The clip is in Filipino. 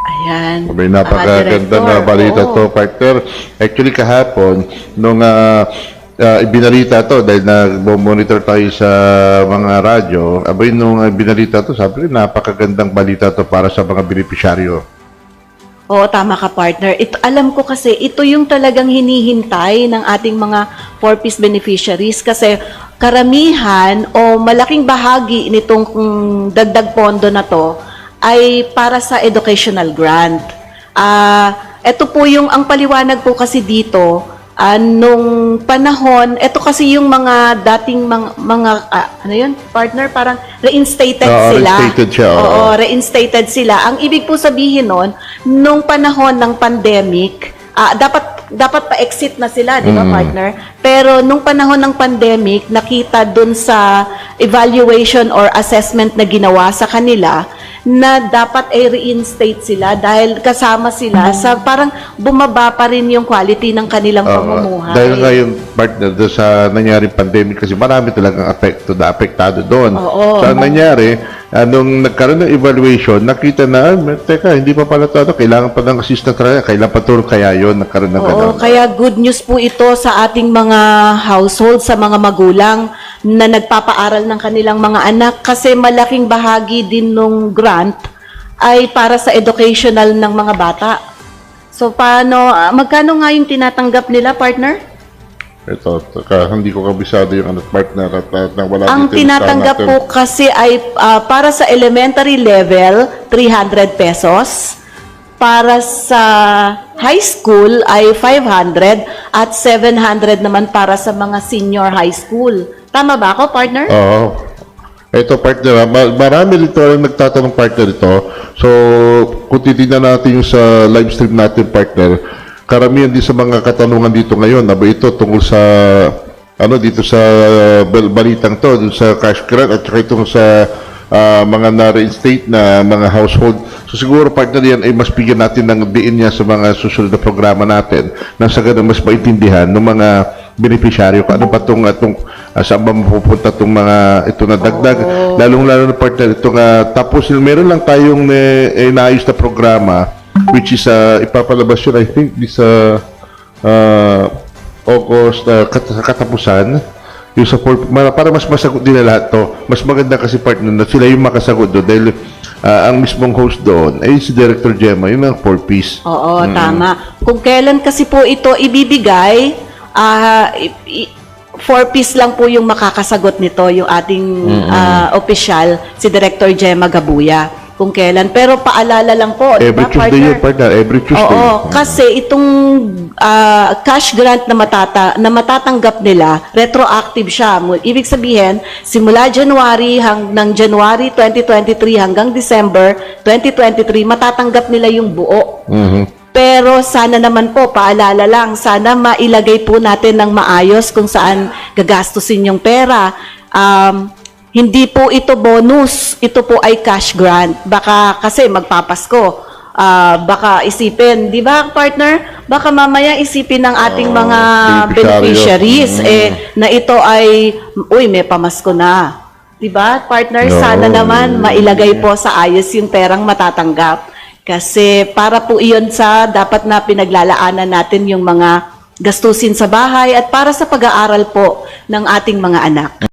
Ayan. May napakaganda na balita to, partner. Actually, kahapon, nung ibinalita to, dahil nag-monitor tayo sa mga radyo, abay nung binalita to, sabi ko, napakagandang balita to para sa mga benepisyaryo. Oo, tama ka, partner. Alam ko kasi, ito yung talagang hinihintay ng ating mga 4-piece beneficiaries kasi karamihan o malaking bahagi nitong dagdag pondo na to ay para sa educational grant. Ito po yung, ang paliwanag po kasi dito, nung panahon, ito kasi yung mga dating mga ano yun, partner, parang reinstated sila. Reinstated siya. Oo, reinstated sila. Ang ibig po sabihin nun, nung panahon ng pandemic, dapat pa-exit na sila, di ba, partner? Pero nung panahon ng pandemic, nakita dun sa evaluation or assessment na ginawa sa kanila, na dapat ay reinstate sila dahil kasama sila sa parang bumaba pa rin yung quality ng kanilang pamumuhay. Dahil nga yung partner doon sa nangyaring pandemic kasi marami talagang apektado doon. Sa nangyari, nung nagkaroon ng evaluation, nakita na, teka, hindi pa pala ito, kailangan pa ng assistant trainer, kailangan pa tulong kaya yun, nagkaroon ng ganun. Kaya good news po ito sa ating mga household, sa mga magulang na nagpapaaral ng kanilang mga anak kasi malaking bahagi din nung grant ay para sa educational ng mga bata. So paano, magkano nga yung tinatanggap nila, partner? Ito, hindi ko kabisado yung partner at wala Ang details tinatanggap natin. po kasi ay para sa elementary level, 300 pesos. Para sa high school ay 500 at 700 naman para sa mga senior high school. Tama ba ako, partner? Oo. Ito, partner, marami dito ang nagtatanong, partner, ito. So, kung titignan natin yung sa live stream natin, partner, karamihan din sa mga katanungan dito ngayon, ito tungkol sa, dito sa balitang to, dun sa cash grant, at saka itong sa mga na-reinstate na mga household. So siguro partner yan ay mas bigyan natin ng diin niya sa mga susunod na programa natin na sa ganun mas maintindihan ng mga beneficiaryo kung ano pa itong saan ba mapupunta itong mga ito na dagdag. Lalong-lalo na partner itong tapos meron lang tayong naayos na programa which is ipapalabas yun I think this August katapusan. Yung sa para mas masagot din na lahat to. Mas maganda kasi partner na sila yung makasagot doon dahil ang mismong host doon ay si Director Gemma, yung mga 4-piece. Oo, tama. Kung kailan kasi po ito ibibigay, 4-piece lang po yung makakasagot nito, yung ating official, si Director Gemma Gabuya. Kung kailan. Pero paalala lang po, Every diba, Tuesday partner? yun, partner. Every Tuesday. Oo, kasi itong cash grant na matatanggap nila, retroactive siya. Ibig sabihin, simula January ng January 2023 hanggang December 2023, matatanggap nila yung buo. Pero sana naman po, paalala lang, sana mailagay po natin ng maayos kung saan gagastusin yung pera. Hindi po ito bonus, ito po ay cash grant. Baka kasi magpapasko, baka isipin, di ba partner? Baka mamaya isipin ng ating mga beneficiaries na ito ay, may pamasko na. Di ba partner? Sana naman mailagay po sa ayos yung perang matatanggap. Kasi para po iyon sa dapat na pinaglalaanan natin yung mga gastusin sa bahay at para sa pag-aaral po ng ating mga anak.